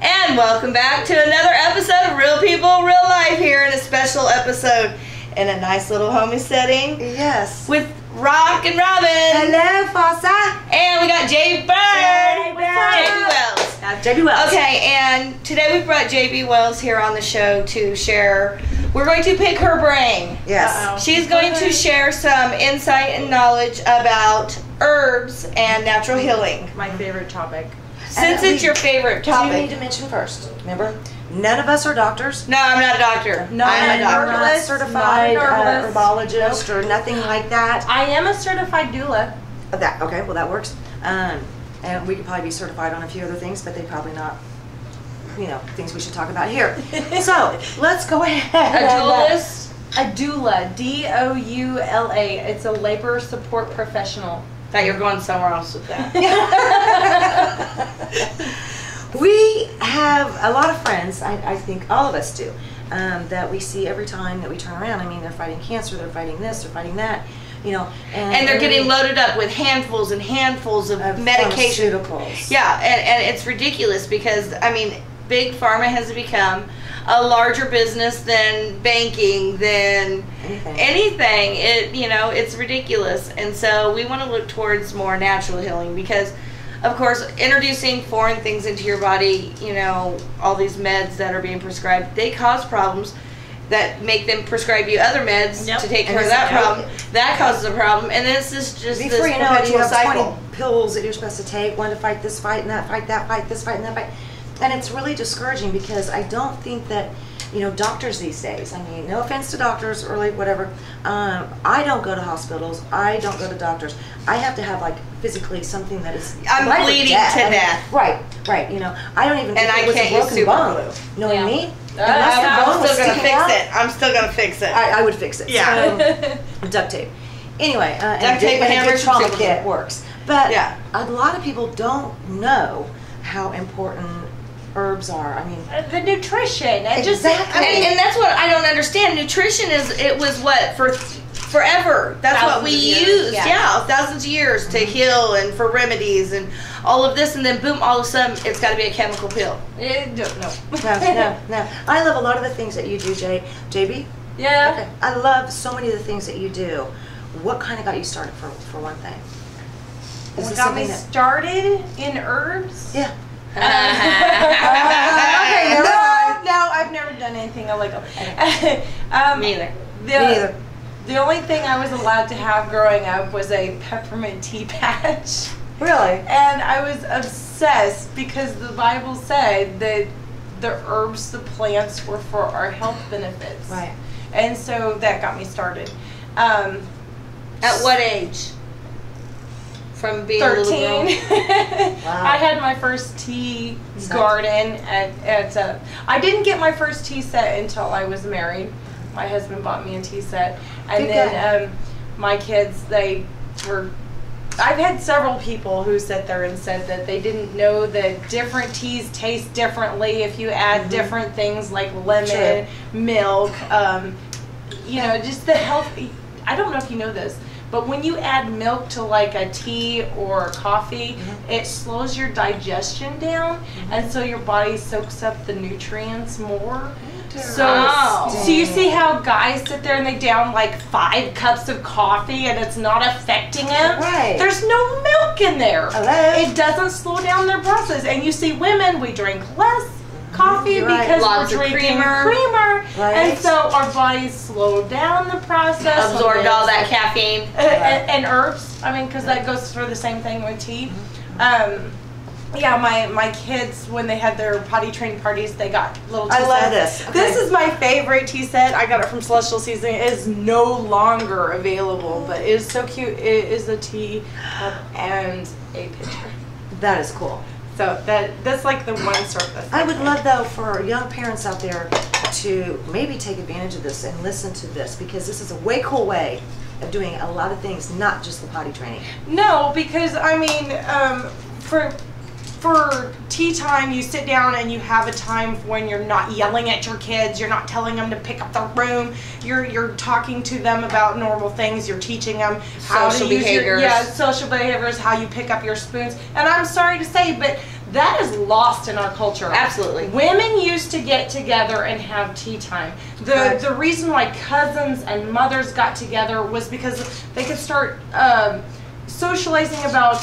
And welcome back to another episode of Real People, Real Life here in a special episode in a nice little homey setting. Yes. With Rock and Robin. Hello, Fossa. And we got Jay Bird. JB Wells. JB Wells. Okay, and today we brought JB Wells here on the show to share. We're going to pick her brain. Yes. She's going to share some insight and knowledge about herbs and natural healing. My favorite topic. Since it's your favorite Do you need topic. to mention first? Remember, none of us are doctors. No, I'm not a doctor. No, I'm a doctor. We're not herbalist, certified not an herbalist. herbologist or nothing like that. I am a certified doula. Okay, well that works. And we could probably be certified on a few other things, but they're probably not, things we should talk about here. So let's go ahead. A dualist? A doula. D-O-U-L-A. It's a labor support professional. Thought you were going somewhere else with that. We have a lot of friends, I think all of us do, that we see every time that we turn around. I mean, they're fighting cancer, they're fighting this, they're fighting that, And they're getting loaded up with handfuls and handfuls of medication. Pharmaceuticals. Yeah, and it's ridiculous because, big pharma has become a larger business than banking, than anything. It's ridiculous. And so we want to look towards more natural healing because, of course, introducing foreign things into your body, all these meds that are being prescribed, they cause problems that make them prescribe you other meds to take care of that problem. That causes a problem. And then it's just Before this you know it, you perpetual have cycle. 20 pills that you're supposed to take, one to fight this fight and that fight, this fight and that fight. And it's really discouraging because I don't think that, doctors these days, no offense to doctors or whatever, I don't go to hospitals, I don't go to doctors. I have to have physically something that is I'm bleeding to death. Right, I don't even And I can't use super glue. You know what I mean? I'm still going to fix it. I'm still going to fix it. I would fix it. Yeah. So, duct tape. Anyway, duct tape, and a hammer, good trauma super kit glue. works. But Yeah. a lot of people don't know how important herbs are. The nutrition. And Exactly. And that's what I don't understand. Nutrition was what for forever. That's what we used. Yeah, thousands of years to heal and for remedies and all of this, and then boom, all of a sudden it's got to be a chemical pill. No. No. I love a lot of the things that you do, JB. Yeah. Okay. I love so many of the things that you do. What kind of got you started for one thing? Is What this got me something that- started in herbs? Yeah. Okay, never mind. No, I've never done anything illegal. Me either. Me neither. The only thing I was allowed to have growing up was a peppermint tea patch. Really? And I was obsessed because the Bible said that the herbs, the plants were for our health benefits. Right. And so that got me started. At what age? From being 13. a little girl? Wow. I had my first tea garden at I didn't get my first tea set until I was married. My husband bought me a tea set. And Good then my kids, I've had several people who sat there and said that they didn't know that different teas taste differently if you add different things like lemon, milk, just the health. I don't know if you know this, but when you add milk to a tea or coffee, it slows your digestion down, and so your body soaks up the nutrients more. So you see how guys sit there and they down 5 cups of coffee and it's not affecting them? Right. There's no milk in there. Hello? It doesn't slow down their process. And you see women, we drink less coffee You're right. because Lots we're of drinking creamer. Right. And so our bodies slow down the process. Absorbed all that caffeine. And herbs, because that goes for the same thing with tea. My kids, when they had their potty training parties, they got little tea I love sets. this. Okay. This is my favorite tea set. I got it from Celestial Seasoning. It is no longer available, but it is so cute. It is a tea cup and a pitcher. That is cool. So that's the one surface. I would love, though, for young parents out there to maybe take advantage of this and listen to this, because this is a way cool way of doing a lot of things, not just the potty training. No, because for tea time, you sit down and you have a time when you're not yelling at your kids, you're not telling them to pick up their room, you're talking to them about normal things, you're teaching them how Social to use behaviors. social behaviors, how you pick up your spoons. And I'm sorry to say, but That is lost in our culture. Absolutely. Women used to get together and have tea time. The reason why cousins and mothers got together was because they could start socializing about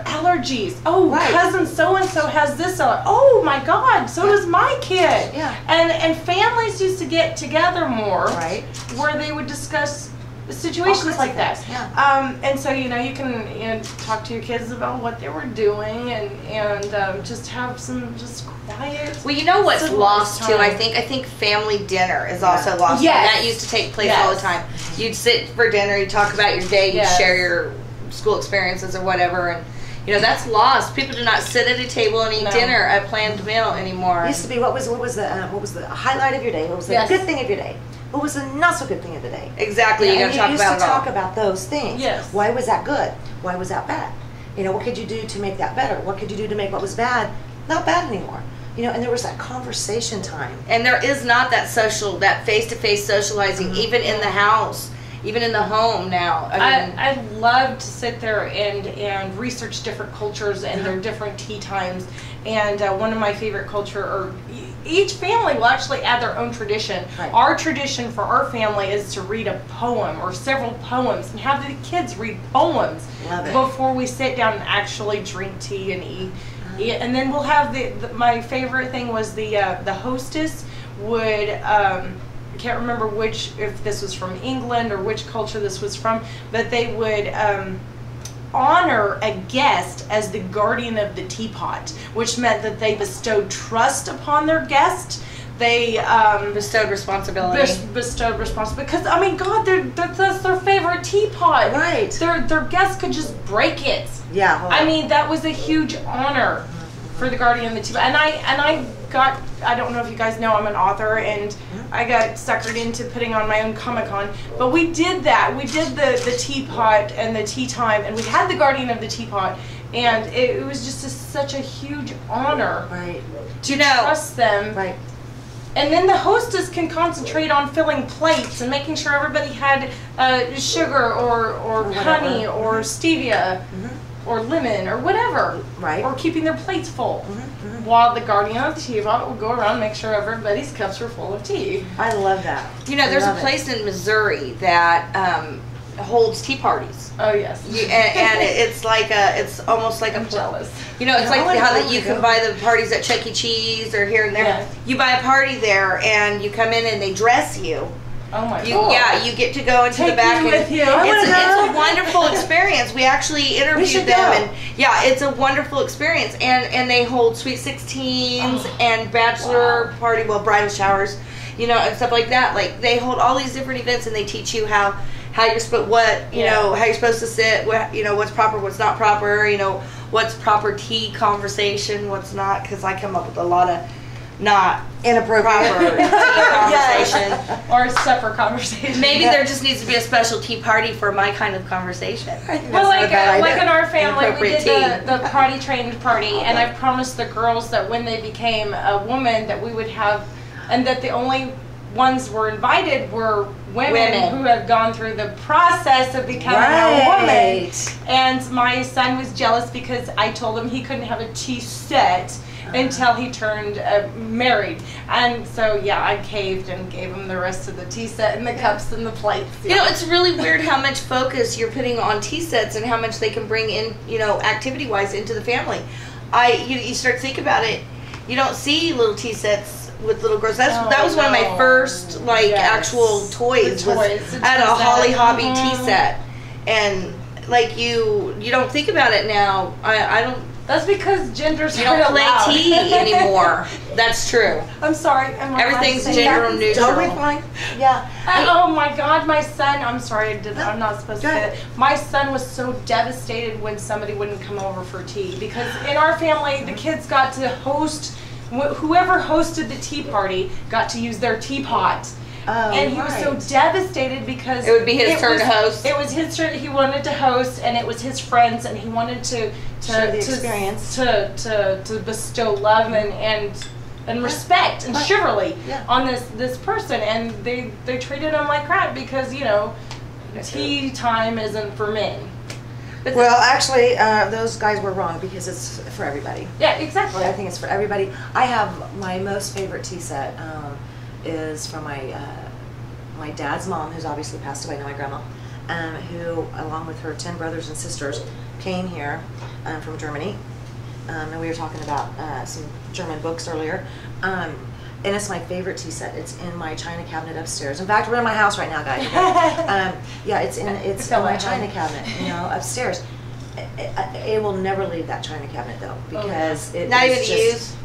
allergies. Oh, cousin so-and-so has this. Oh my God, so does my kid. Yeah. And families used to get together more. Right. Where they would discuss situations like that. Yeah. And so, you can talk to your kids about what they were doing and just have some just quiet. Well, you know what's lost too? time. I think family dinner is also lost. Yes. And that used to take place all the time. You'd sit for dinner, you'd talk about your day, you'd share your school experiences or whatever, and that's lost. People do not sit at a table and eat dinner, a planned meal anymore. It used to be what was the highlight of your day? What was the good thing of your day? What was the not so good thing of the day? Exactly. You got to talk about it all. You used to talk about those things. Yes. Why was that good? Why was that bad? What could you do to make that better? What could you do to make what was bad not bad anymore? And there was that conversation time. And there is not that face-to-face socializing, even in the house, even in the home now. I love to sit there and research different cultures and their different tea times. And one of my favorite each family will actually add their own tradition. Right. Our tradition for our family is to read a poem or several poems and have the kids read poems before we sit down and actually drink tea and eat. And then we'll have my favorite thing was the hostess would I can't remember if this was from England or which culture this was from, but they would honor a guest as the guardian of the teapot, which meant that they bestowed trust upon their guest. They bestowed responsibility. Bestowed responsibility because God, that's their favorite teapot. Right. Their guests could just break it. Yeah. That was a huge honor for the guardian of the teapot. And I don't know if you guys know I'm an author, and I got suckered into putting on my own Comic-Con. But we did that. We did the teapot and the tea time, and we had the guardian of the teapot, and it was just such a huge honor to trust them. Right. And then the hostess can concentrate on filling plates and making sure everybody had sugar or honey or stevia. Or lemon, or whatever, or keeping their plates full, while the guardian of the teapot will go around and make sure everybody's cups are full of tea. I love that. There's a place in Missouri that holds tea parties. Oh yes, and it's like it's almost like I'm jealous. It's like how that you can buy the parties at Chuck E. Cheese or here and there. Yeah. You buy a party there, and you come in and they dress you. Oh my God. Yeah, you get to go into the back. With you. It's a wonderful experience. We actually interviewed them, and it's a wonderful experience. And they hold sweet 16s and bachelor party, bridal showers, and stuff like that. Like they hold all these different events, and they teach you how you're supposed how you're supposed to sit, what's proper, what's not proper, what's proper tea conversation, what's not. Because I come up with a lot of not inappropriate conversation or a separate conversation. Maybe there just needs to be a special tea party for my kind of conversation. Well, like in our family, we did the potty trained party, and I promised the girls that when they became a woman, that we would have, and that the only ones were invited were women who have gone through the process of becoming a woman. And my son was jealous because I told him he couldn't have a tea set until he turned married. And so I caved and gave him the rest of the tea set and the cups and the plates. It's really weird how much focus you're putting on tea sets and how much they can bring in, activity wise into the family. You start to think about it, you don't see little tea sets with little girls. That was one of my first actual toys. I had a Holly Hobby tea set, and you don't think about it now. I don't. That's because genders you don't play tea anymore. That's true. I'm sorry. Everything's gender neutral. Totally fine. Yeah. Oh my God, my son. I'm sorry. I'm not supposed to say that. My son was so devastated when somebody wouldn't come over for tea, because in our family, the kids got to host. Whoever hosted the tea party got to use their teapot. And he was so devastated because it would be his turn to host. It was his turn. He wanted to host, and it was his friends, and he wanted to share the experience, to bestow love and respect and chivalry on this person, and they treated him like crap because tea time isn't for men. Well, actually, those guys were wrong because it's for everybody. Yeah, exactly. I think it's for everybody. I have my most favorite tea set is from my dad's mom, who's obviously passed away now, my grandma, who, along with her 10 brothers and sisters, came here from Germany. And we were talking about some German books earlier. And it's my favorite tea set. It's in my china cabinet upstairs. In fact, we're in my house right now, guys. Yeah, it's in my china cabinet, upstairs. It will never leave that china cabinet though, because it not is even just, used.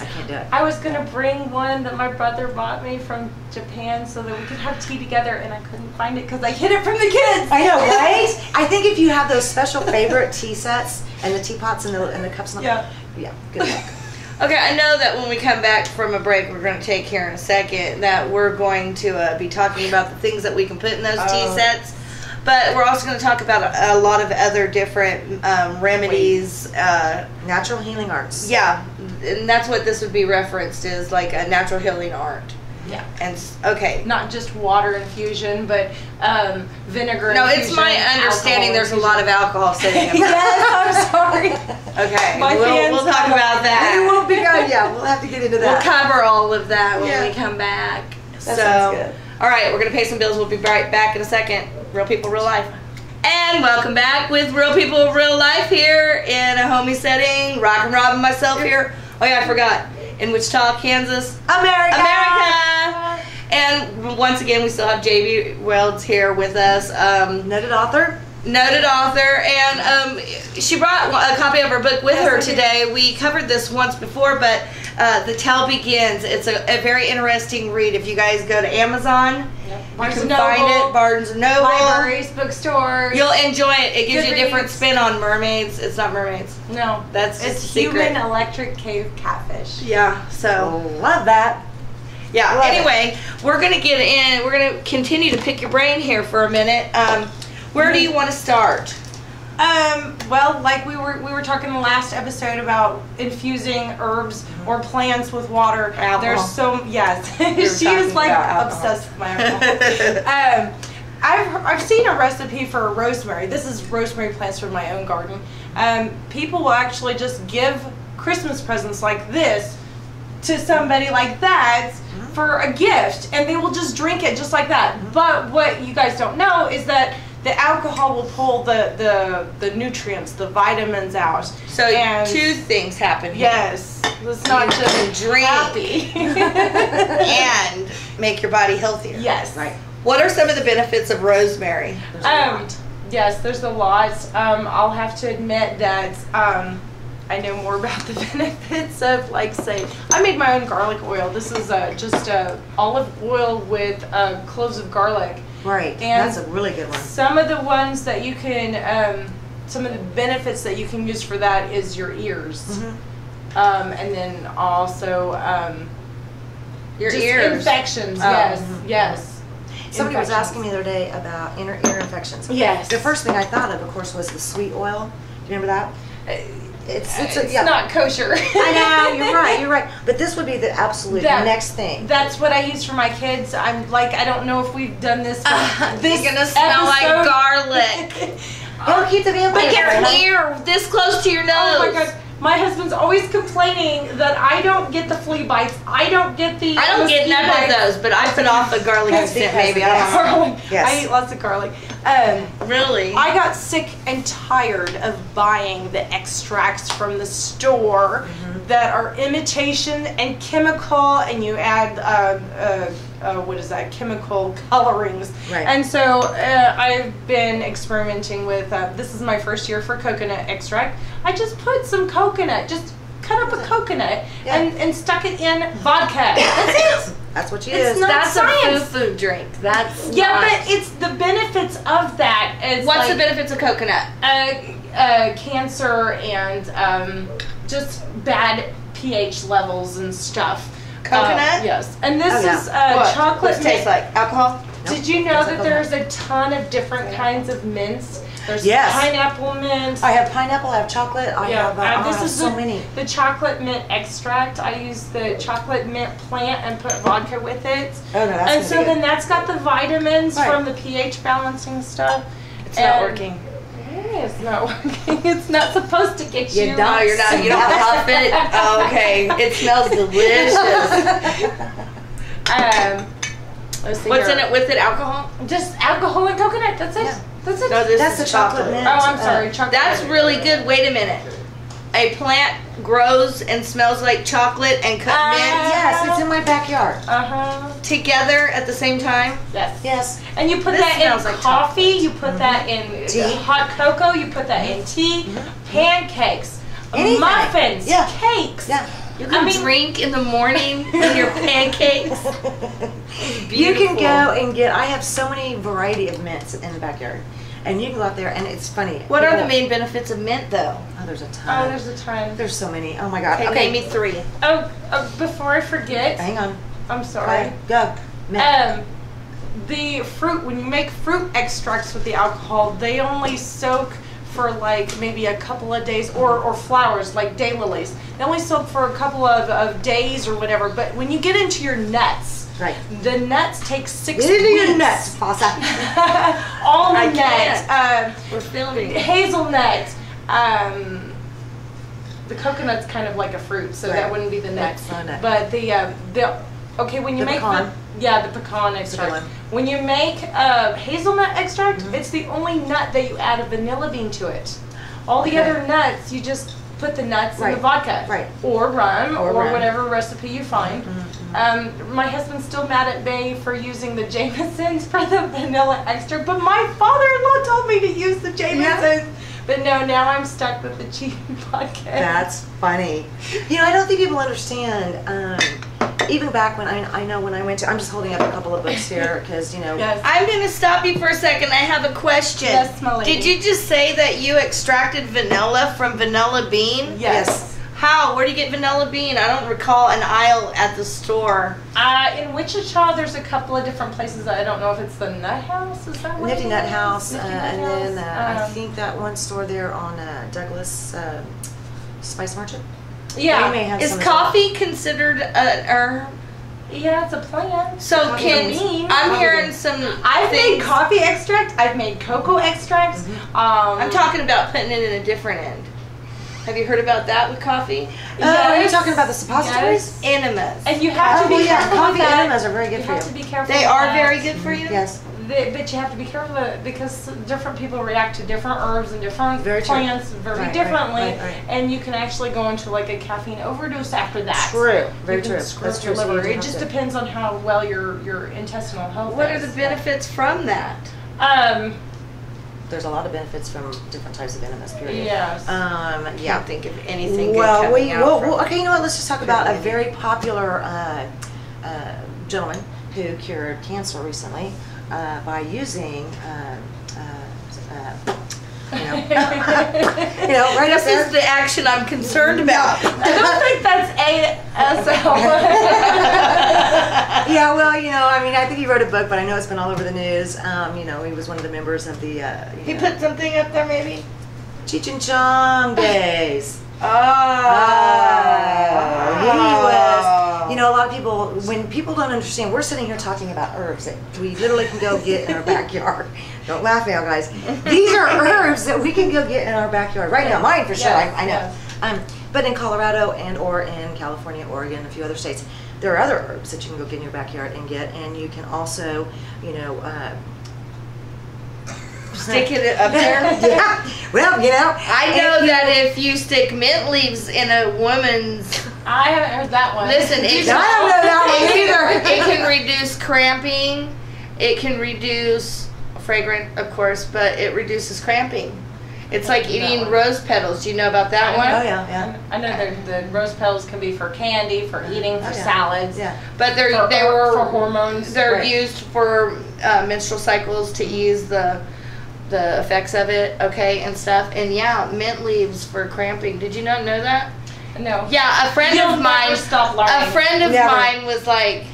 I can't do it. I was gonna bring one that my brother bought me from Japan so that we could have tea together, and I couldn't find it because I hid it from the kids. I know, right? I think if you have those special favorite tea sets and the teapots and the cups, and Yeah. good luck. Okay, I know that when we come back from a break we're going to take here in a second, that we're going to be talking about the things that we can put in those tea sets. But we're also going to talk about a lot of other different remedies. Natural healing arts. Yeah, and that's what this would be referenced, is like a natural healing art. Yeah. And okay. Not just water infusion, but vinegar No, infusion. it's my understanding there's a lot of alcohol sitting in Yes, I'm sorry. Okay, My fans we'll talk about that. It won't be good. Yeah, we'll have to get into We'll that. cover all of that when Yeah. we come back. That sounds good. All right, we're going to pay some bills. We'll be right back in a second. Real People, Real Life. And welcome back with Real People, Real Life here in a homey setting. Rock and Rob and myself here. Oh yeah, I forgot. In Wichita, Kansas. America! And once again, we still have J.B. Welds here with us. Noted author. And she brought a copy of her book with her today. We covered this once before, but The Tale Begins. It's a very interesting read. If you guys go to Amazon, you can find it. Barnes & Noble. Libraries, bookstores. You'll enjoy it. It gives you a different Goodreads. spin on mermaids. It's not mermaids. No. That's just It's a secret. human electric cave catfish. Yeah, so... Love that. Yeah, Love anyway, we're going to get in. We're going to continue to pick your brain here for a minute. Where do you want to start? Well, like we were talking in the last episode about infusing herbs or plants with water. Alcohol. There's so yes, she talking is like about alcohol. obsessed with my alcohol. I've seen a recipe for rosemary. This is rosemary plants from my own garden. People will actually just give Christmas presents like this to somebody like that for a gift, and they will just drink it just like that. But what you guys don't know is that the alcohol will pull the nutrients, the vitamins out. So and two things happen here. yes, it's not You just can drink happy. and make your body healthier. Yes. Right. What are some of the benefits of rosemary? There's a lot. Yes, there's a lot. I'll have to admit that I know more about the benefits of, like, say, I made my own garlic oil. This is just olive oil with cloves of garlic. Right. And That's a really good one. Some of the ones that you can, some of the benefits that you can use for that is your ears. Mm-hmm. And then also Your just ears. infections. Oh. Yes. Somebody was Infections. asking me the other day about ear infections. Yes. The first thing I thought of course, was the sweet oil. Do you remember that? It's yeah. not kosher. I know, you're right. But this would be the absolute That- next thing. That's what I use for my kids. I'm like, I don't know if we've done this. This It's gonna smell like episode- garlic. Don't keep the vampire. Like your right? ear this close to your nose. Oh my god. My husband's always complaining that I don't get the flea bites. I don't get the. I don't get none of those, but I put off a garlic That's scent because maybe. of I that. don't know. Garlic. Yes. I eat lots of garlic. Really? I got sick and tired of buying the extracts from the store that are imitation and chemical, and you add what is that? Chemical colorings. Right. And so I've been experimenting with. This is my first year for coconut extract. I just put some coconut, just cut up a coconut Yeah. and stuck it in vodka. That's it. That's what you It's use. not That's science. a food drink. That's Yeah, not. but it's the benefits of that. It's What's like, the benefits of coconut? cancer and just bad pH levels and stuff. Coconut? Yes. And this Oh, yeah. is What? chocolate What's it taste mint. like? Alcohol? Did you know Tastes that like there's a ton of different kinds of mints? There's Yes. pineapple mint. I have pineapple, I have chocolate, I have, I this have is so the, many. the chocolate mint extract. I use the chocolate mint plant and put vodka with it. Oh, no, that's And gonna so be then good. that's got the vitamins Right. from the pH balancing stuff. It's not working. is not working. It's not supposed to get you. You No, you're not. You don't huff it. Oh, okay. It smells delicious. Let's see What's here. in it with it? Alcohol? Just alcohol and coconut. That's it. Yeah. That's it. No, this That's is the chocolate mint. Oh, I'm sorry. Chocolate. That's really good. Wait a minute. A plant grows and smells like chocolate and cut mint Yes, it's in my backyard. together at the same time. Yes. Yes. And you put This that in smells like coffee. You put that in Tea. hot cocoa. You put that in tea. Pancakes. Anything. Muffins. Yeah. Cakes. Yeah. You can drink in the morning with your pancakes. You can Beautiful. go and get. I have so many variety of mints in the backyard, and you can go out there, and it's funny. What are the People- main benefits of mint, though? Oh, there's a ton. Oh, there's a ton. There's so many. Oh my god. Okay, Okay, name me 3. Oh, before I forget, hang on. I'm sorry. Okay, go. Mint. The fruit, when you make fruit extracts with the alcohol, they only soak for like maybe a couple of days, or flowers like daylilies. They only soak for a couple of days or whatever. But when you get into your nuts, Right. the nuts take 6 Get into weeks. your nuts, Pasa. Almond I nuts, We're filming. hazelnut. The coconut's kind of like a fruit, so Right. that wouldn't be the nuts. That's not a nut. But the okay, when you The make pecan. the pecan extract. one. When you make hazelnut extract, it's the only nut that you add a vanilla bean to it. All the Okay. other nuts, you just put the nuts in Right. the vodka, Right. or rum, Or or rum. whatever recipe you find. My husband's still mad at me for using the Jameson's for the vanilla extract, but my father-in-law told me to use the Jameson's. But no, now I'm stuck with the cheap vodka. That's funny. You know, I don't think people understand. Even back when I know when I went to, I'm just holding up a couple of books here because Yes. I'm going to stop you for a second. I have a question. Yes, my lady. Did you just say that you extracted vanilla from vanilla bean? Yes. How? Where do you get vanilla bean? I don't recall an aisle at the store. In Wichita, there's a couple of different places. I don't know if it's the Nut House. Is that what Nifty it Nut is? House, Nifty and Nut then House. I think that one store there on Douglas Spice Merchant. Yeah. They may have Is some as well. coffee considered an herb? Yeah, it's a plant. So Coffee can bean. I'm hearing some I've made things. coffee extract. I've made cocoa extract. I'm talking about putting it in a different end. Have you heard about that with coffee? Are you Yes. talking about the suppositories? Enemas. And you have to be Well, yeah, careful coffee with that. enemas are very good You for have you. to be careful. They with are that. very good for you? Yes. But you have to be careful with it because different people react to different herbs and different Very true. plants very Right, right, differently, right. and you can actually go into like a caffeine overdose after that. True. Very You can true. screw That's up your true. So you liver. do It have just to- depends on how well your intestinal health What are is. the benefits from that? There's a lot of benefits from different types of enemas. Period. Yes. I Yeah. can't think of anything good Well, coming out well, from okay. You know what? Let's just talk about a Period. very popular gentleman who cured cancer recently by using, right up This there. is the action I'm concerned about. I don't think that's ASL. Yeah, well, I mean, I think he wrote a book, but I know it's been all over the news. He was one of the members of the He put something up there, maybe. Cheech and Chong days. Oh, He was, a lot of people, when people don't understand, we're sitting here talking about herbs that we literally can go get in our backyard. Don't laugh now, guys. These are herbs that we can go get in our backyard. Right now, mine for sure, Yes, I know. yes. But in Colorado or in California, Oregon, a few other states, there are other herbs that you can go get in your backyard and get, and you can also, stick it up there. yeah. Well, I know that if you stick mint leaves in a woman's, I haven't heard that one. listen, I don't know that one it can reduce cramping. It can reduce fragrant, of course, but it reduces cramping. It's like eating rose petals. Do you know about that one? Oh yeah. I know the rose petals can be for candy, for eating, for yeah. salads. Yeah. But For hormones. They're Right. used for menstrual cycles to ease the effects of it, okay, and stuff. And yeah, mint leaves for cramping. Did you not know that? No. Yeah, a friend You'll of mine. never stop learning. A friend of Never. mine was like,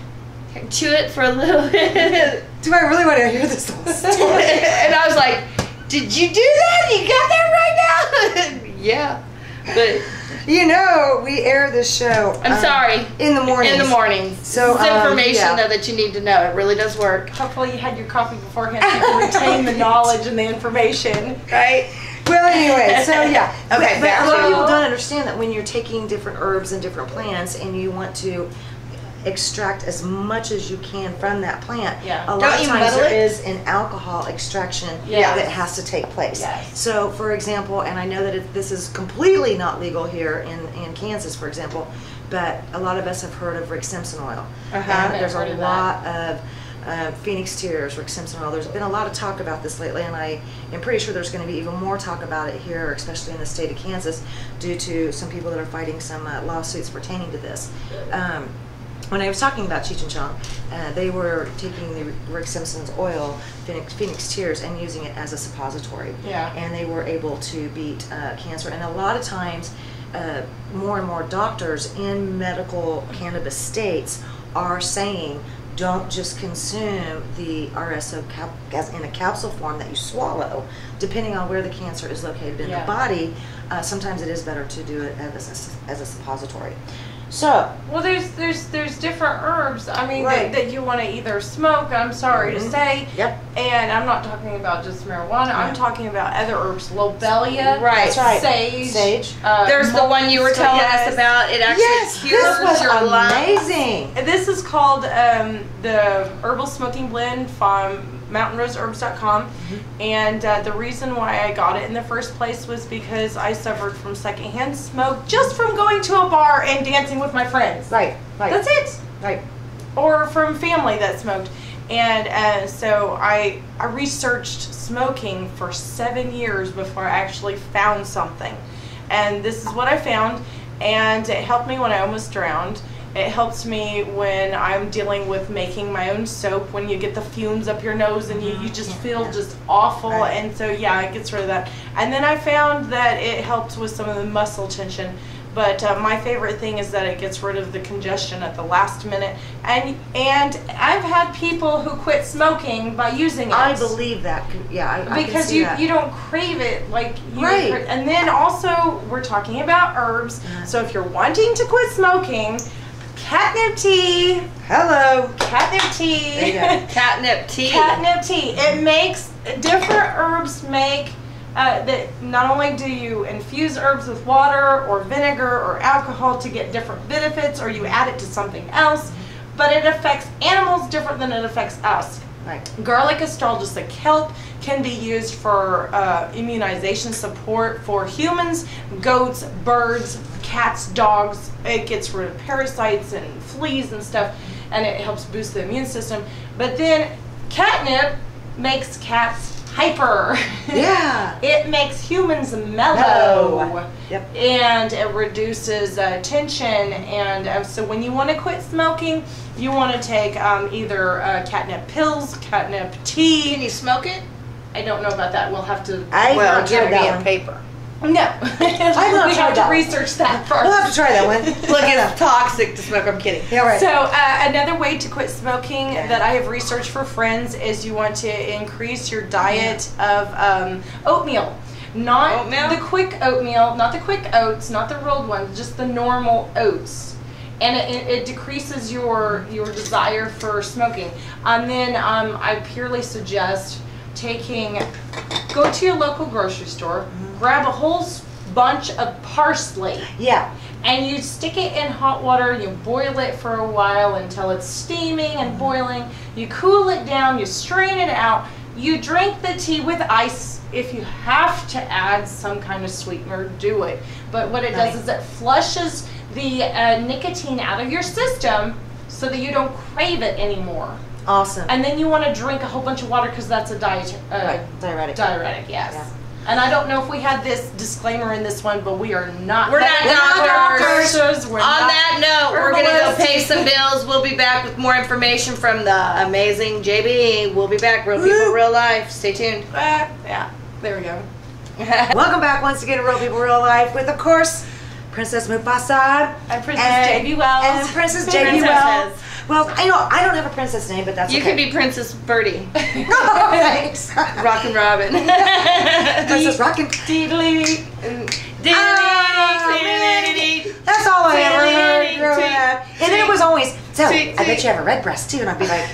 chew it for a little bit. Do I really want to hear this whole story? And I was like, did you do that? You got that right now? Yeah. But We air this show. I'm sorry. In the morning. In the mornings. So, it's information yeah. though that you need to know. It really does work. Hopefully you had your coffee beforehand so you can retain the knowledge and the information. Right? Well, anyway, so yeah. Okay, but back a lot of to- people don't understand that when you're taking different herbs and different plants and you want to extract as much as you can from that plant, Yeah. a lot Don't of you times muddle there it? is an alcohol extraction Yes. that has to take place. Yes. So, for example, and I know that this is completely not legal here in Kansas, for example, but a lot of us have heard of Rick Simpson oil. Uh-huh. And there's I've a heard of lot of Phoenix Tears, Rick Simpson oil. There's been a lot of talk about this lately, and I am pretty sure there's going to be even more talk about it here, especially in the state of Kansas, due to some people that are fighting some lawsuits pertaining to this. When I was talking about Cheech and Chong, they were taking the Rick Simpson's oil, Phoenix Tears, and using it as a suppository. Yeah. And they were able to beat cancer. And a lot of times, more and more doctors in medical cannabis states are saying, don't just consume the RSO as in a capsule form that you swallow. Depending on where the cancer is located in Yeah. the body, sometimes it is better to do it as a suppository. So, Well, there's different herbs. I mean, Right. that you want to either smoke. I'm sorry to say. Yep. And I'm not talking about just marijuana. I'm talking about other herbs. Lobelia. Right. That's right. Sage. Sage. There's the one you were telling Yes. us about. It actually Yes, cures this was your lungs. amazing. This is called the Herbal Smoking Blend from mountainroseherbs.com. And the reason why I got it in the first place was because I suffered from secondhand smoke just from going to a bar and dancing with my friends. Right, right. That's it. Right. Or from family that smoked. And so I researched smoking for 7 years before I actually found something. And this is what I found, and it helped me when I almost drowned. It helps me when I'm dealing with making my own soap, when you get the fumes up your nose and you just feel just awful. Right. And so, yeah, it gets rid of that. And then I found that it helps with some of the muscle tension. But my favorite thing is that it gets rid of the congestion at the last minute. And I've had people who quit smoking by using it. I believe that. Yeah, I can Because see that. you don't crave it like you Right. And then also we're talking about herbs. So if you're wanting to quit smoking, catnip tea. Hello. Catnip There tea. you go. Catnip tea. Catnip tea. It makes different herbs make that not only do you infuse herbs with water or vinegar or alcohol to get different benefits, or you add it to something else, but it affects animals different than it affects us. Right. Garlic astragalus, the kelp, can be used for immunization support for humans, goats, birds, cats, dogs. It gets rid of parasites and fleas and stuff, and it helps boost the immune system. But then catnip makes cats hyper. Yeah. It makes humans mellow. Mellow. Yep. And it reduces tension. And so when you want to quit smoking, you want to take either catnip pills, catnip Can tea. you smoke it? I don't know about that. We'll have to. I've Well, not give tried me that a one. paper. No. not we have tried to that one. research that first. We'll have to try that one. Look, it's toxic to smoke. I'm kidding. Yeah, right. So another way to quit smoking that I have researched for friends is you want to increase your diet of oatmeal. Not Oatmeal? the quick oatmeal, not the quick oats, not the rolled ones, just the normal oats. And it decreases your desire for smoking. And then I purely suggest go to your local grocery store, grab a whole bunch of parsley, Yeah. and you stick it in hot water. You boil it for a while until it's steaming and boiling. You cool it down, you strain it out, you drink the tea with ice. If you have to add some kind of sweetener, do it. But what it Right. does is it flushes the nicotine out of your system so that you don't crave it anymore. Awesome. And then you want to drink a whole bunch of water because that's a Right. Diuretic. diuretic, yes. Yeah. And I don't know if we had this disclaimer in this one, but we are not. We're not doctors. We're On not that note, we're going to go herbalists. pay some bills. We'll be back with more information from the amazing JB. We'll be back. Real people, Woo. real life. Stay tuned. Yeah, there we go. Welcome back once again to Real People, Real Life with, of course, Princess Mufasa And Princess JB Wells. and Princess JB Wells. Princesses. Well, I know I don't have a princess name, but that's You okay. could be Princess Birdie. Oh, thanks. Rockin' Robin. Princess Rockin'. Deedly. That's all I ever heard growing up. And then it was always, so, Tweet, I bet tweet. you have a red breast too. And I'd be like,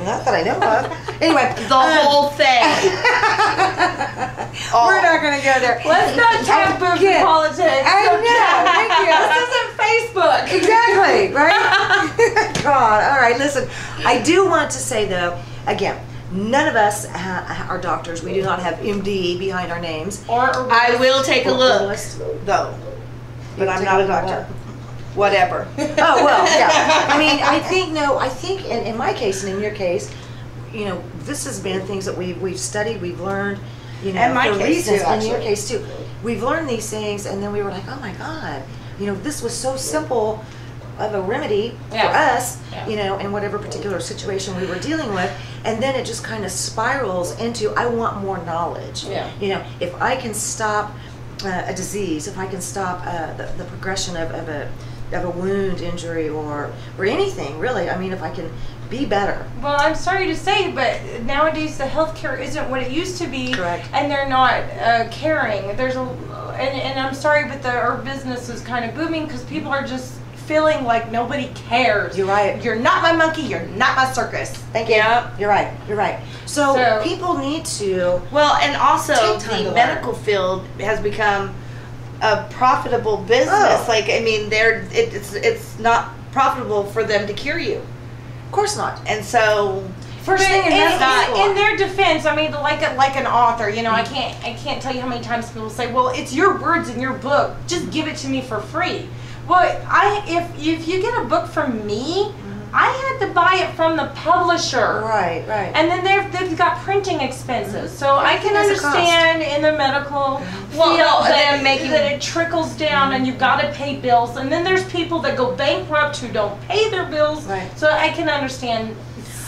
not that I know of. Anyway. The whole thing. all. We're not going to go there. Let's not talk boobs in Again, politics. I know. Thank you. This isn't Facebook. Exactly, right? God, all right, listen. I do want to say, though, again, none of us are doctors. We do not have MD behind our names. I will take a look, Herbalist. though. But I'm not a doctor. Whatever. Oh, well, yeah. I mean, I think in my case and in your case, you know, this has been things that we've studied, we've learned, you know, In my for case, reasons. too, In your actually. case, too. We've learned these things, and then we were like, oh, my God. You know, this was so simple of a remedy for us, you know, in whatever particular situation we were dealing with. And then it just kind of spirals into, I want more knowledge. Yeah. You know, if I can stop a disease, if I can stop the progression of a wound, injury, or anything, really. I mean, if I can be better. Well, I'm sorry to say, but nowadays the healthcare isn't what it used to be. Correct. And they're not caring. There's and I'm sorry, but our business is kind of booming because people are just feeling like nobody cares. You're right. You're not my monkey. You're not my circus. Thank you. Yep. You're right. You're right. So people need to. Well, and also Take time to the learn. medical field has become a profitable business. Oh. Like, I mean, it's not profitable for them to cure you, Of course not. and so First thing in medical school. in their defense, I mean, like an author, you know, I can't tell you how many times people say, "Well, it's your words in your book. Just give it to me for free." Well, if you get a book from me, I had to buy it from the publisher. Right. Right. And then they've got printing expenses, so I can Everything has a cost. understand in the medical Well, field them making- that it trickles down, and you've got to pay bills. And then there's people that go bankrupt who don't pay their bills. Right. So I can understand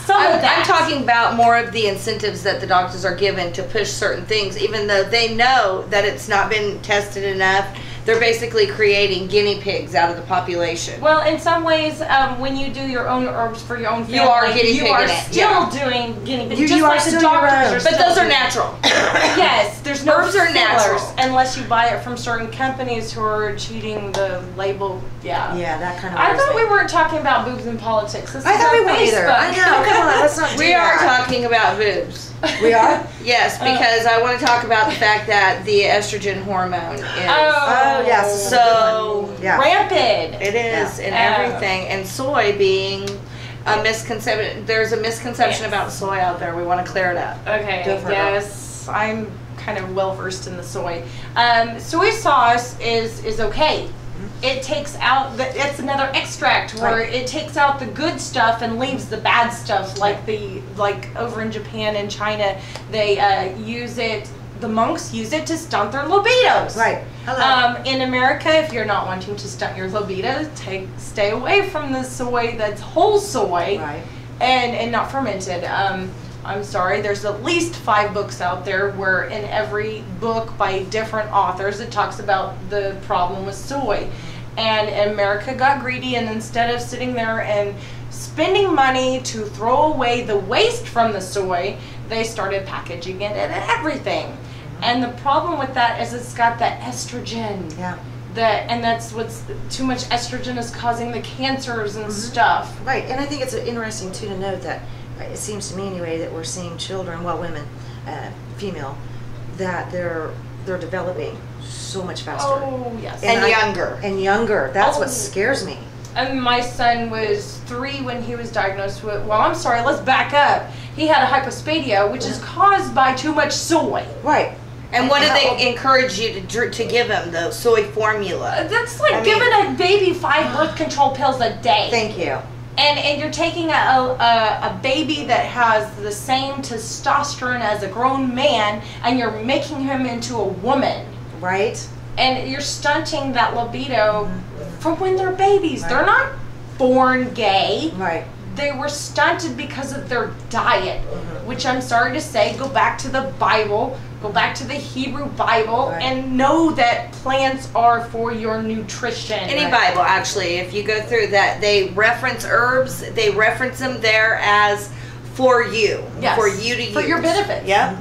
some of that. I'm talking about more of the incentives that the doctors are given to push certain things, even though they know that it's not been tested enough. They're basically creating guinea pigs out of the population. Well, in some ways, when you do your own herbs for your own family, You are guinea you are pigging it, still yeah. doing guinea pigs. You Just are like still the your doctors own. are But still those are doing- natural. Yes, there's no Herbs are fillers natural. unless you buy it from certain companies who are cheating the label. Yeah. Yeah, that kind of. I worries thought me. we weren't talking about boobs in politics. This I is thought on we weren't either. I Facebook. know. Come on, let's not do We are that. talking about boobs. We are. Yes, because I want to talk about the fact that the estrogen hormone is Oh, yes. so Yeah. rampant. it is in Yeah. everything, and soy being a misconception. There's a misconception Yes. about soy out there. We want to clear it up. Okay. Go for it, Yes, I'm kind of well versed in the soy. Soy sauce is okay. It takes out it's another extract where Right. it takes out the good stuff and leaves the bad stuff. Like over in Japan and China, they use it. The monks use it to stunt their libidos. Right. Hello. In America, if you're not wanting to stunt your libido, stay away from the soy that's whole soy Right. and not fermented. I'm sorry, there's at least 5 books out there where in every book by different authors it talks about the problem with soy. And America got greedy, and instead of sitting there and spending money to throw away the waste from the soy, they started packaging it and everything. And the problem with that is it's got that estrogen. Yeah. And that's what's too much estrogen is causing the cancers and stuff. Right, and I think it's interesting too to note that it seems to me anyway that we're seeing children, well, women, female, that they're developing so much faster Oh, yes. And younger. and younger. That's Oh. what scares me. And my son was 3 when he was diagnosed with, well, I'm sorry, let's back up. He had a hypospadia, which is caused by too much soy. Right. And what do how- they encourage you to give them? The soy formula. That's like I mean- giving a baby 5 birth control pills a day. Thank you. And you're taking a baby that has the same testosterone as a grown man, and you're making him into a woman. Right. And you're stunting that libido from when they're babies. Right. They're not born gay. Right. They were stunted because of their diet, which I'm sorry to say, go back to the Bible, go back to the Hebrew Bible, Right. and know that plants are for your nutrition. Any Right. Bible, actually, if you go through that, they reference herbs. They reference them there as for you, Yes. for you to use. For your benefit. Yep.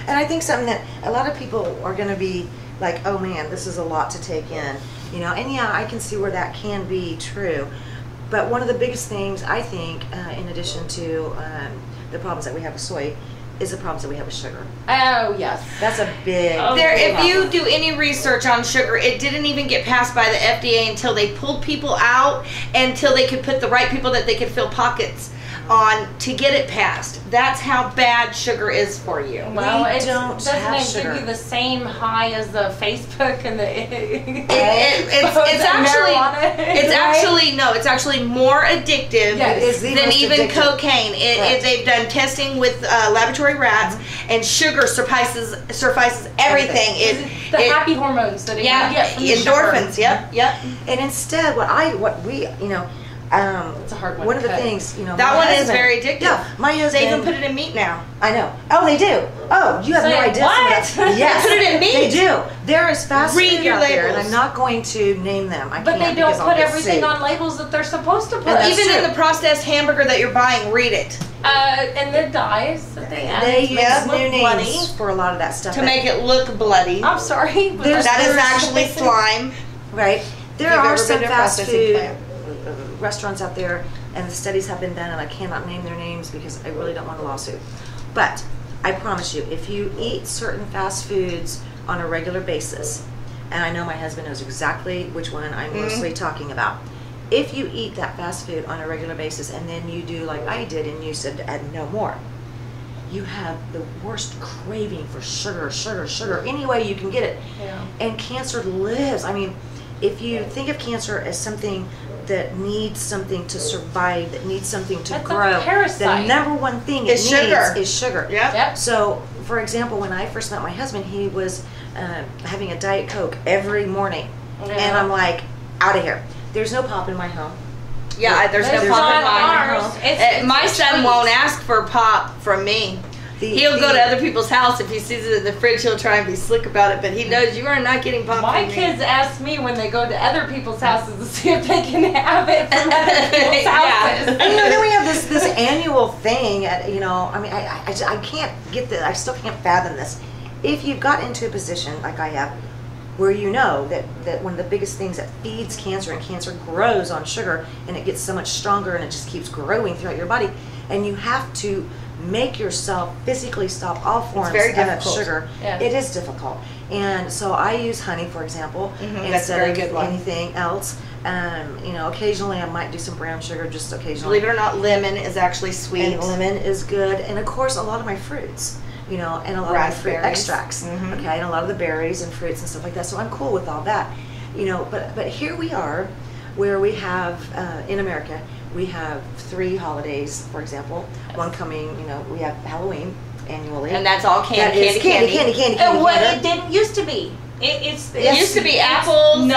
And I think something that a lot of people are going to be like, oh man, this is a lot to take in, you know. And yeah, I can see where that can be true. But one of the biggest things I think, in addition to the problems that we have with soy, is the problems that we have with sugar. Oh, yes. That's a big. If you do any research on sugar, it didn't even get passed by the FDA until they pulled people out, until they could put the right people that they could fill pockets on to get it passed. That's how bad sugar is for you. Well, We it don't doesn't have it sugar. give you the same high as the Facebook and the It's actually marijuana, it's right? actually no, it's actually more addictive Yeah, it's the than most even addictive. cocaine. Right. They've done testing with laboratory rats, and sugar surpasses everything. the happy hormones that you get from the endorphins. sugar. Yep. And instead, what we, It's a hard one. one to of the cut. things, That my one is husband- very addictive. Yeah, my husband. They even put it in meat now. I know. Oh, they do. Oh, you have no Say idea. what? Some of that- Yes, They put it in meat. They do. There is fast Read food your out there, and labels. I'm not going to name them. I But can't they don't because I'll put get everything sued. on labels that they're supposed to put. that's Even in true. the processed hamburger that you're buying, read it And the dyes that they add. They to make use it look new bloody. names for a lot of that stuff. to make it look bloody. I'm sorry. But There's- That is there's- actually slime. Right. There If you've are ever some been to a fast processing food plant. restaurants out there, and the studies have been done, and I cannot name their names because I really don't want a lawsuit. But I promise you, if you eat certain fast foods on a regular basis, and I know my husband knows exactly which one I'm mostly talking about. If you eat that fast food on a regular basis, and then you do like I did, and you said to add no more, you have the worst craving for sugar, any way you can get it. Yeah. And cancer lives. I mean, if you think of cancer as something that needs something to survive, that needs something to That's a grow, parasite. the number one thing it Is needs sugar. is sugar. Yep. Yep. So, for example, when I first met my husband, he was having a Diet Coke every morning. Yeah. And I'm like, out of here. There's no pop in my home. Yeah, there's no There's pop in not mine. ours. It's My a son treat. won't ask for pop from me. He'll go to other people's house. If he sees it in the fridge, he'll try and be slick about it, but he knows you are not getting pop My from kids me. ask me when they go to other people's houses to see if they can have it from other people's Yeah. houses. And then we have this annual thing. I mean, I can't get I still can't fathom this. If you've got into a position like I have, where you know that one of the biggest things that feeds cancer, and cancer grows on sugar, and it gets so much stronger, and it just keeps growing throughout your body, and you have to make yourself physically stop all forms very of difficult. sugar. Yeah. It is difficult. And so I use honey, for example, That's a instead very of good one. anything else. Occasionally I might do some brown sugar, just occasionally. Believe it or not, lemon is actually sweet. And lemon is good, and of course a lot of my fruits, and a lot of my fruit Raspberries. extracts, Mhm. okay, and a lot of the berries and fruits and stuff like that. So I'm cool with all that, But here we are, where we have in America, we have 3 holidays, for example. One coming, we have Halloween annually, And that's all that candy, is candy. And what it didn't used to be. It used to be apples No,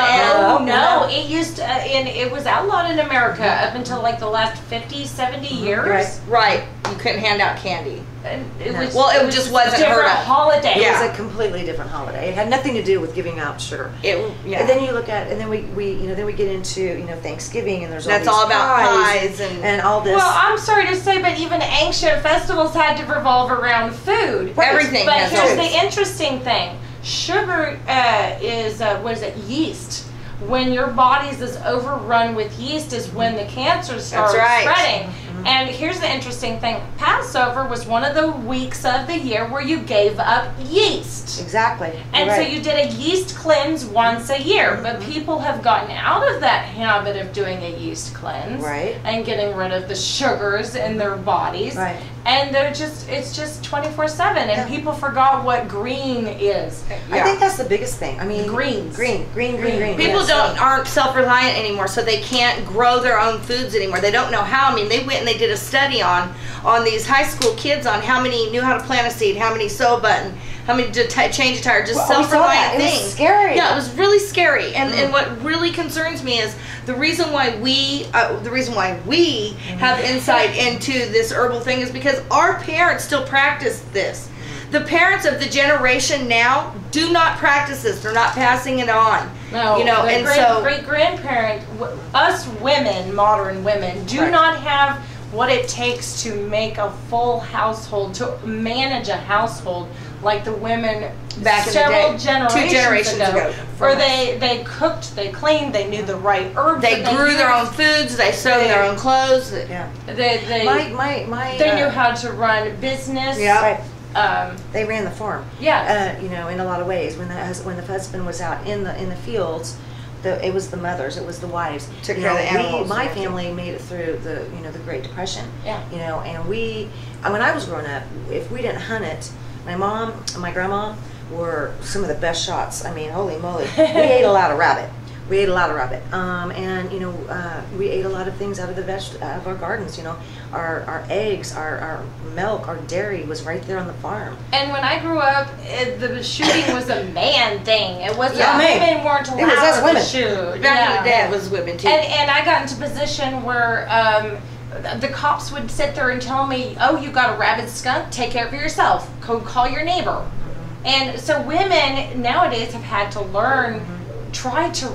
and- no. It used to, and it was outlawed in America up until like the last 50, 70 years. Right. Right. You couldn't hand out candy. And it No. was Well, it just wasn't different heard of. holiday. It Yeah. was a completely different holiday. It had nothing to do with giving out sugar. Yeah. And then you look at, and then we then we get into Thanksgiving, and there's That's all all these about pies pies and- and all this. Well, I'm sorry to say, but even ancient festivals had to revolve around food. Everything But has here's food. the interesting thing: sugar is what is it? Yeast. When your body's is overrun with yeast is when the cancer starts right. spreading. And here's the interesting thing: Passover was one of the weeks of the year where you gave up yeast. Exactly. And You're so right. you did a yeast cleanse once a year, but people have gotten out of that habit of doing a yeast cleanse Right. and getting rid of the sugars in their bodies. Right. And it's just 24/7, and Yeah. people forgot what green is. I think that's the biggest thing. I mean, Greens. green. People yes. aren't self-reliant anymore, so they can't grow their own foods anymore. They don't know how. I mean, they went and they did a study on these high school kids on how many knew how to plant a seed, how many sew a button, how many to change a tire, just Well, we saw self-reliant that. It was things. scary. Yeah, it was really scary. And what really concerns me is the reason why we have insight into this herbal thing is because our parents still practice this. The parents of the generation now do not practice this. They're not passing it on. No, the and so great grandparent, us women, modern women, do Right. not have what it takes to make a full household, to manage a household like the women Back in the several day. generations, 2 generations ago, where from us. they cooked, they cleaned, they knew the right herbs. They that grew their own used. foods. They sewed their own clothes. Yeah. They My knew how to run business. Yeah. Right. They ran the farm. Yeah. You know, in a lot of ways. When the husband was out in the fields, it was the mothers, it was the wives. Took You care of know, the animals. My family made it through the Great Depression. Yeah. You know, and when I was growing up, if we didn't hunt it, my mom and my grandma were some of the best shots. I mean, holy moly, we ate a lot of rabbit. And you know, we ate a lot of things out of out of our gardens. You know, our eggs, our milk, our dairy was right there on the farm. And when I grew up, the shooting was a man thing. It wasn't. Yeah, women weren't It was us allowed women. to shoot. Back in the day, it was women too. And I got into a position where the cops would sit there and tell me, "Oh, you got a rabid skunk? Take care of yourself. Go call your neighbor." And so women nowadays have had to learn, try to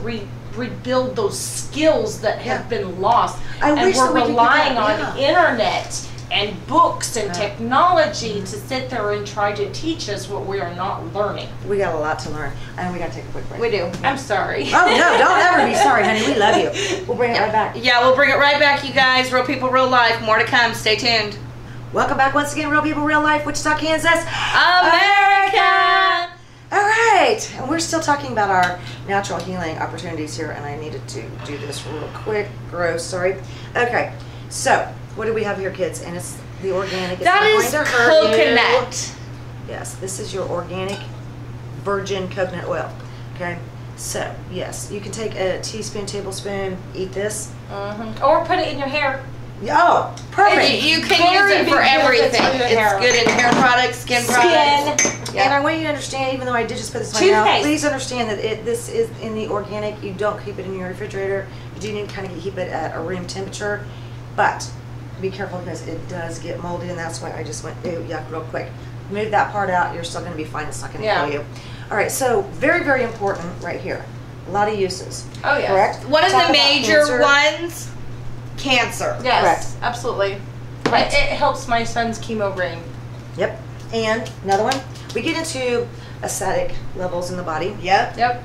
rebuild those skills that have been lost. I and wish we're that we could get relying that, on yeah. internet and books and technology to sit there and try to teach us what we are not learning. We got a lot to learn, and we got to take a quick break. We do. I'm sorry. Oh no! Don't ever be sorry, honey. We love you. We'll bring it right back. Yeah, we'll bring it right back, you guys. Real People, Real Life. More to come. Stay tuned. Welcome back once again, Real People, Real Life, Wichita, Kansas, America! All right, and we're still talking about our natural healing opportunities here, and I needed to do this real quick. Gross, sorry. Okay, so what do we have here, kids? And it's the organic. It's That not is going to hurt you. coconut. Yes, this is your organic virgin coconut oil. Okay, so yes, you can take a teaspoon, tablespoon, eat this. Or put it in your hair. Oh, perfect. You can Very use it for big benefits everything. for your It's hair. good in hair products, skin products. And I want you to understand, even though I did just put this one out, Toothpaste. please understand that this is in the organic. You don't keep it in your refrigerator. You do need to kind of keep it at a room temperature, but be careful because it does get moldy, and that's why I just went yuck real quick. Move that part out. You're still going to be fine. It's not going to kill you. All right. So very, very important right here. A lot of uses. Oh, yes. Correct. One of Talk the about major cancer. ones, cancer. Yes, Correct. absolutely. Right. It helps my son's chemo brain. Yep. And another one. We get into acidic levels in the body. Yep.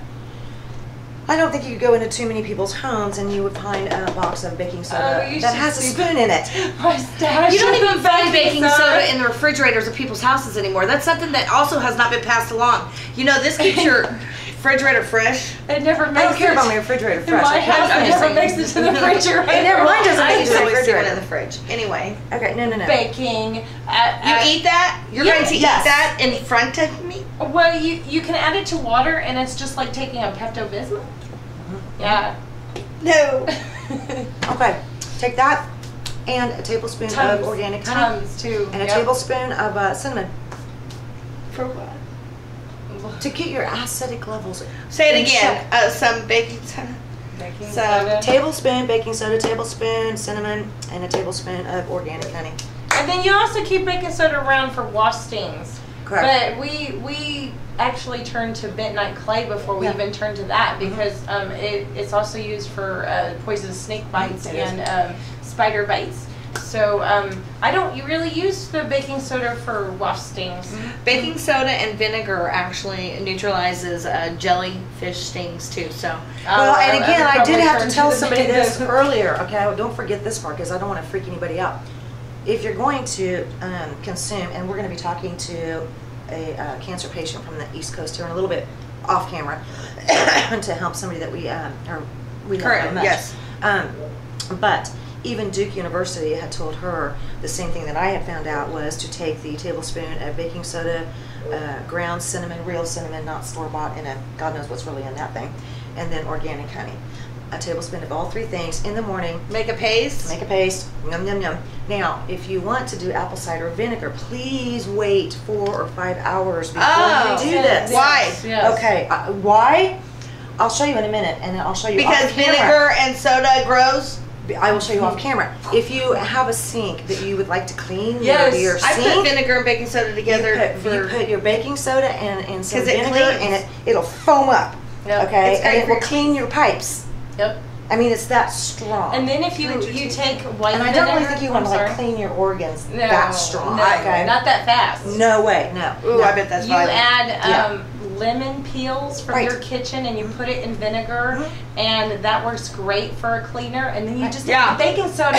I don't think you could go into too many people's homes and you would find a box of baking soda you that should has a see- spoon in it. My stash You don't of even find baking soda in the refrigerators of people's houses anymore. That's something that also has not been passed along. You know, this keeps your refrigerator fresh. It never makes I don't care it. about my refrigerator In fresh. my house, I'm it just never saying. makes it to the refrigerator. Never mind, doesn't I make it used to to the always see one refrigerator. in the fridge. Anyway, Okay, no. Baking. you eat that? You're going to eat Yes. that in front of me? Well, you can add it to water, and it's just like taking a Pepto-Bismol. Yeah. No. Okay, take that and a tablespoon of organic honey Tums, too. and a Yep. tablespoon of cinnamon For what? to get your acidic levels. Say it in again. check. Some baking soda. Baking So, soda. Tablespoon baking soda, tablespoon cinnamon, and a tablespoon of organic honey. And then you also keep baking soda around for wasp stings. Correct. But we actually turned to bentonite clay before we Yeah. even turned to that because it's also used for poisonous snake bites It is. and spider bites. So I don't really use the baking soda for wasp stings. Baking soda and vinegar actually neutralizes jellyfish stings too. So, Well, and would again, I did probably have turn to tell the somebody this baking- earlier. Okay, don't forget this part because I don't want to freak anybody out. If you're going to consume, and we're going to be talking to a cancer patient from the East Coast here in a little bit off camera to help somebody that we don't Correct, know much. yes. But even Duke University had told her the same thing that I had found out was to take the tablespoon of baking soda, ground cinnamon, real cinnamon, not store-bought, and God knows what's really in that thing, and then organic honey. A tablespoon of all three things in the morning. make a paste. Make a paste. Yum, yum, yum. Now, if you want to do apple cider vinegar, please wait 4 or 5 hours before Oh, you do this. why? Yes. Okay, why? I'll show you in a minute, and then I'll show you Because off camera. vinegar and soda grows. I will show you off camera. If you have a sink that you would like to clean Yes, your I put sink, vinegar and baking soda together you put your baking soda and some 'Cause it vinegar, cleans. and it'll foam up. Yep. Okay, It's great and it for will your clean your pipes. Yep. I mean, it's that strong. And then if you take white and I don't really think you want to like clean your organs that strong. No, okay? Not that fast. No way, no. Ooh, no. I bet that's You add lemon peels from Right. your kitchen and you put it in vinegar, and that works great for a cleaner. And then you just Yeah. baking soda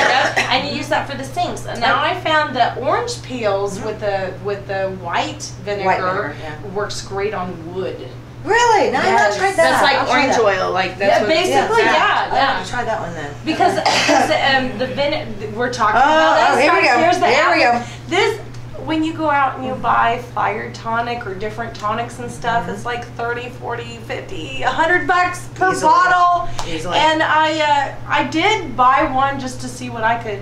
and you use that for the sinks. And now I found that orange peels with the white vinegar works great on wood. Really? No, I've not tried that. That's like I'll try orange that. oil, like that's what basically, I'll try that one then. Because the we're talking about here we go. Here's the Here we go. This when you go out and you buy Fire Tonic or different tonics and stuff, it's like 30, 40, 50, $100 per Easily. bottle. Easily. And I did buy one just to see what I could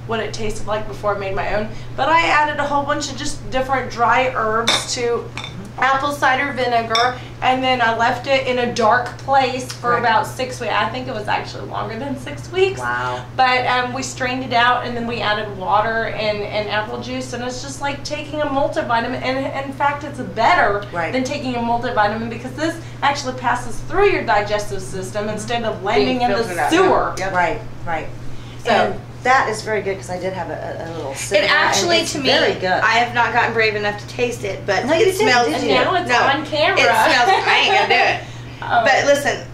what it tasted like before I made my own. But I added a whole bunch of just different dry herbs to apple cider vinegar, and then I left it in a dark place for about 6 weeks. I think it was actually longer than 6 weeks. Wow. But we strained it out, and then we added water and apple juice, and it's just like taking a multivitamin. And in fact, it's better than taking a multivitamin because this actually passes through your digestive system instead of landing in the sewer. Yep. Right. So and that is very good because I did have a little sip. It actually, it's to me, very good. I have not gotten brave enough to taste it, but No, you it smells. did, and did you? now it's on camera. It smells. I ain't gonna do it. Oh. But listen,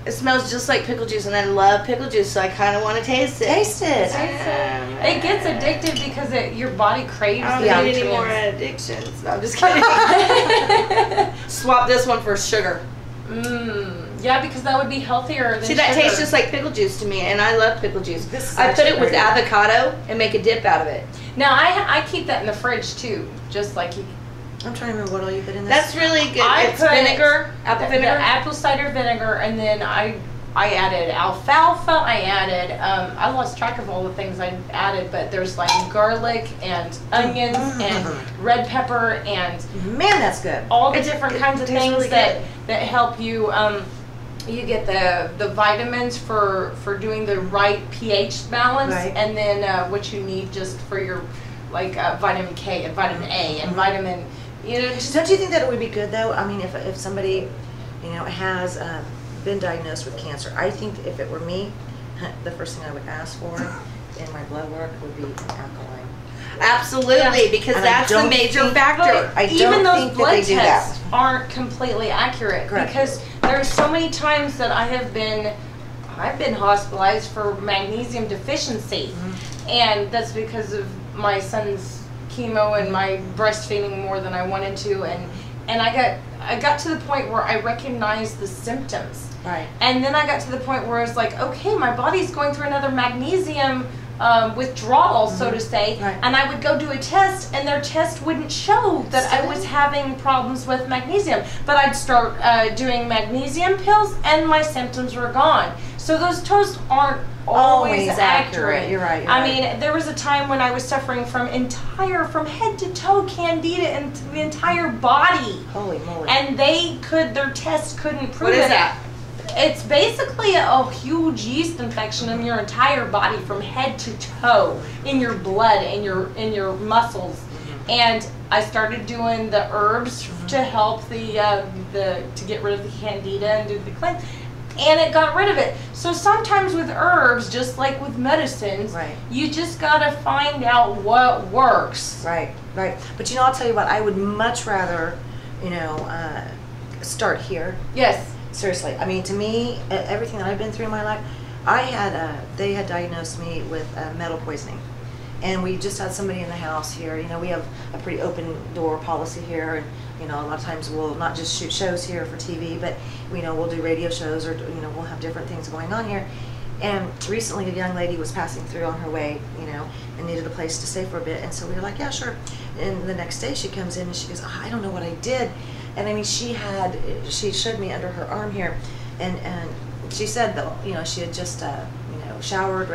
it smells just like pickle juice, and I love pickle juice, so I kind of want to taste it. Taste it. It gets addictive because your body craves I the don't need any more nutrients. addictions. No, I'm just kidding. Swap this one for sugar. Yeah, because that would be healthier than See, that sugar. tastes just like pickle juice to me, and I love pickle juice. This is I put it actually with very good. avocado and make a dip out of it. Now, I keep that in the fridge, too, just like you. I'm trying to remember what all you put in this. That's really good. I It's put vinegar, apple the vinegar. apple cider vinegar, and then I added alfalfa, I added, I lost track of all the things I added, but there's like garlic and onions and red pepper and Man, that's good. all the different kinds of tastes things really that help you. You get the vitamins for doing the right pH balance, and then what you need just for your like vitamin K and vitamin A and vitamin. Don't you think that it would be good though? I mean, if somebody, has been diagnosed with cancer, I think if it were me, the first thing I would ask for in my blood work would be alkaline. Absolutely, because And I that's the don't major think- factor. I Even don't those think that blood they do that. tests aren't completely accurate Correct. because there's so many times that I've been hospitalized for magnesium deficiency, and that's because of my son's chemo and my breastfeeding more than I wanted to, and I got to the point where I recognized the symptoms. Right. And then I got to the point where I was like, okay, my body's going through another magnesium withdrawal, so to say, and I would go do a test, and their test wouldn't show that I was having problems with magnesium. But I'd start doing magnesium pills, and my symptoms were gone. So those tests aren't always accurate. You're right. I mean, there was a time when I was suffering from from head to toe candida and the entire body. Holy moly. And their tests couldn't prove What is it. that? It's basically a huge yeast infection in your entire body from head to toe, in your blood, in your muscles. And I started doing the herbs to help to get rid of the candida and do the cleanse. And it got rid of it. So sometimes with herbs, just like with medicines, you just gotta find out what works. Right. But I'll tell you what, I would much rather, start here. Yes. Seriously. I mean, to me, everything that I've been through in my life, they had diagnosed me with metal poisoning. And we just had somebody in the house here. We have a pretty open door policy here, and a lot of times we'll not just shoot shows here for TV, but we'll do radio shows, or we'll have different things going on here. And recently, a young lady was passing through on her way, and needed a place to stay for a bit. And so we were like, yeah, sure. And the next day, she comes in and she goes, I don't know what I did. And I mean, she showed me under her arm here, and she said that she had just showered,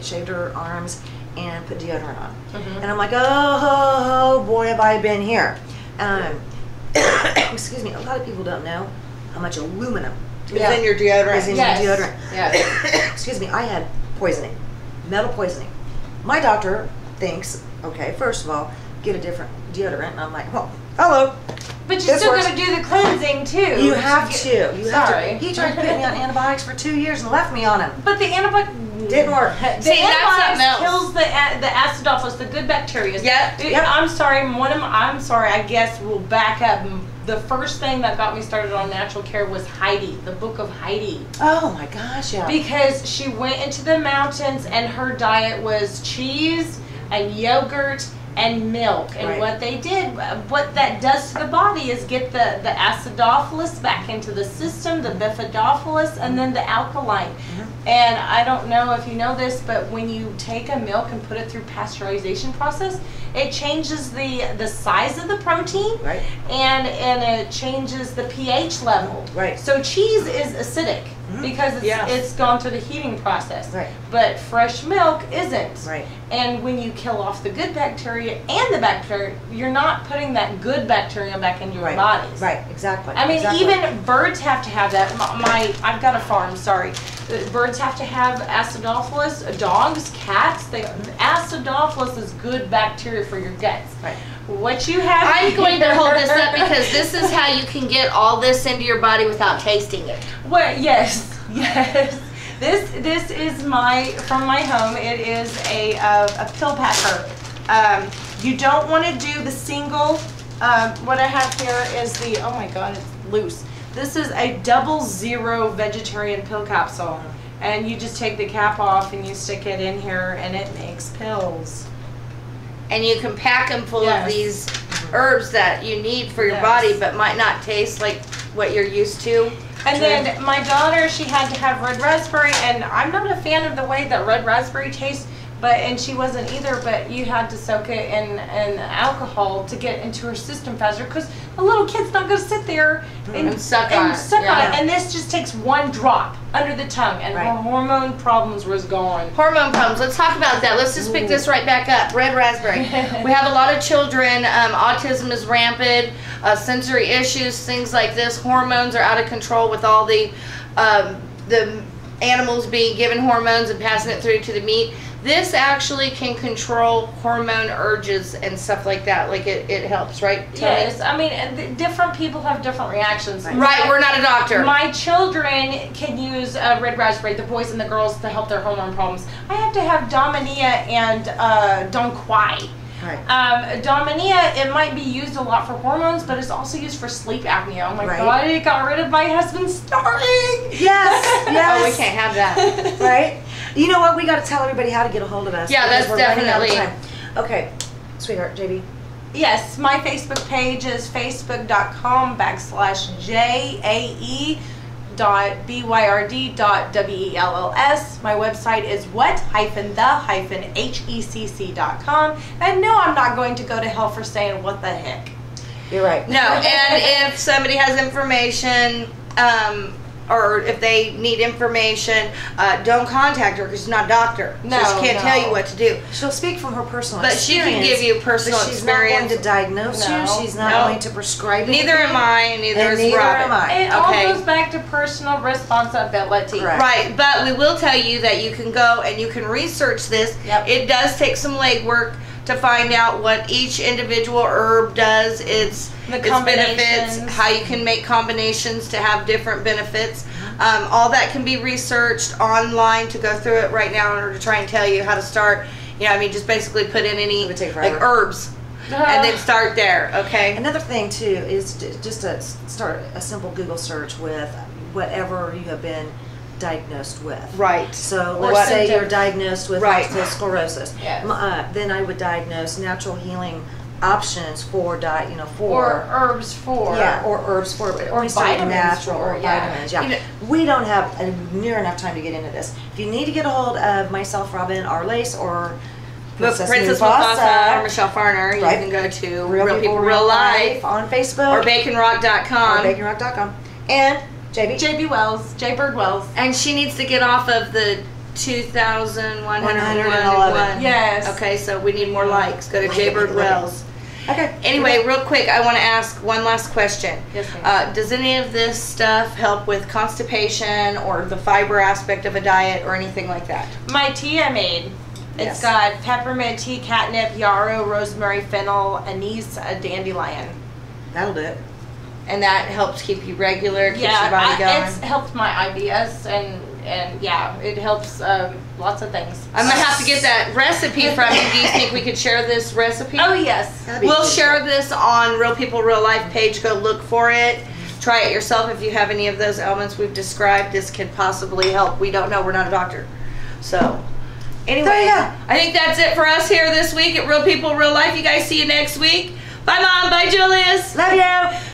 shaved her arms, and put deodorant on. And I'm like, oh boy, have I been here. Excuse me. A lot of people don't know how much aluminum is in your deodorant. Is in your deodorant. Yes. Excuse me. I had poisoning, metal poisoning. My doctor thinks, okay, first of all, get a different deodorant, and I'm like, well, hello. But you This still works. got to do the cleansing too. You have to. You have Sorry. to. He tried to put me on antibiotics for 2 years and left me on them. But the antibiotic Didn't work. The See, that's something antibiotics else. kills the acidophilus, the good bacteria. Yep. Yep. I'm sorry. I'm sorry. I guess we'll back up. The first thing that got me started on natural care was Heidi, the book of Heidi. Oh my gosh, yeah. Because she went into the mountains and her diet was cheese and yogurt and milk. And Right. what they did, what that does to the body is get the acidophilus back into the system, the bifidophilus, and then the alkaline. And I don't know if you know this, but when you take a milk and put it through pasteurization process, it changes the size of the protein, Right. and it changes the pH level. Right. So cheese is acidic because Yeah. it's gone through the heating process. Right. But fresh milk isn't. Right. And when you kill off the good bacteria and the bacteria, you're not putting that good bacteria back into your Right. bodies. Right. Exactly. I mean, Exactly. even birds have to have that. I've got a farm. Sorry, birds have to have acidophilus. Dogs, cats. Acidophilus is good bacteria for your guts. Right. What you have. I'm going to hold this up because this is how you can get all this into your body without tasting it. Well, yes. This is from my home. It is a pill packer. You don't want to do the single. What I have here is the, oh my God, it's loose. This is a 00 vegetarian pill capsule. And you just take the cap off and you stick it in here and it makes pills. And you can pack them full Yes. of these herbs that you need for your Yes. body, but might not taste like what you're used to. And then my daughter, she had to have red raspberry, and I'm not a fan of the way that red raspberry tastes, and she wasn't either, but you had to soak it in alcohol to get into her system faster, because a little kid's not going to sit there And suck on it. Yeah. And this just takes one drop under the tongue, and Right. her hormone problems was gone. Hormone problems. Let's talk about that. Let's just pick this right back up. Red raspberry. We have a lot of children. Autism is rampant. Sensory issues, things like this. Hormones are out of control with all the animals being given hormones and passing it through to the meat. This actually can control hormone urges and stuff like that. Like it helps, right? Tony? Yes, I mean, and different people have different reactions. Right. We're not a doctor. My children can use red raspberry, the boys and the girls, to help their hormone problems. I have to have Dominia and Don Quai. Right. Dominia, it might be used a lot for hormones, but it's also used for sleep apnea. Oh my Right. God, it got rid of my husband snoring. Yes. Yes. Oh, we can't have that. Right? You know what? We got to tell everybody how to get a hold of us. Yeah, because that's we're running out of definitely- time. Okay, sweetheart, JB. Yes, my Facebook page is facebook.com/JAE.BYRD.WELLS. My website is what-the-hecc.com. And no, I'm not going to go to hell for saying what the heck. You're right. No, and if somebody has information, or if they need information, don't contact her because she's not a doctor. No, so she can't tell you what to do. She'll speak from her personal But she experience. can give you personal but she's experience. not going to diagnose No. you. She's not No. going to prescribe you. Neither am I, and neither And is neither Robin. am I. It all Okay. goes back to personal responsibility. Correct. Right, but we will tell you that you can go and you can research this. Yep. It does take some legwork to find out what each individual herb does, its benefits, combinations. how you can make combinations to have different benefits. All that can be researched online to go through it right now in order to try and tell you how to start. You know, I mean, just basically put in any It would take like forever. herbs and then start there, okay? Another thing too is just to start a simple Google search with whatever you have been diagnosed with. Right. So Or let's say you're symptoms. diagnosed with Right. multiple sclerosis. Yes. Then I would diagnose natural healing options for Or herbs for. or herbs for, but only starting vitamins natural for, or yeah. vitamins. Yeah, You know- we don't have near enough time to get into this. If you need to get a hold of myself, Robin, or Lace, or Princess Mufasa, Mufasa or Michelle Farner, you Right. can go to Real People, Real Life on Facebook or baconrock.com. or baconrock.com, and JB. JB Wells, J. Bird Wells. And she needs to get off of the 2,111. 111. Yes. Okay, so we need more likes. Go to Jaybird Wells. Okay. Anyway, real quick, I want to ask one last question. Yes, ma'am. Does any of this stuff help with constipation or the fiber aspect of a diet or anything like that? My tea I made. Yes. It's got peppermint tea, catnip, yarrow, rosemary, fennel, anise, a dandelion. That'll do it. and that helps keep you regular, keeps your body going. It's helped my IBS and yeah, it helps lots of things. I'm gonna have to get that recipe from you. Do you think we could share this recipe? Oh yes. We'll share this on Real People Real Life page. Go look for it. Try it yourself if you have any of those elements we've described. This could possibly help. We don't know. We're not a doctor. So anyway, I think that's it for us here this week at Real People Real Life. You guys see you next week. Bye, Mom. Bye, Julius. Love you.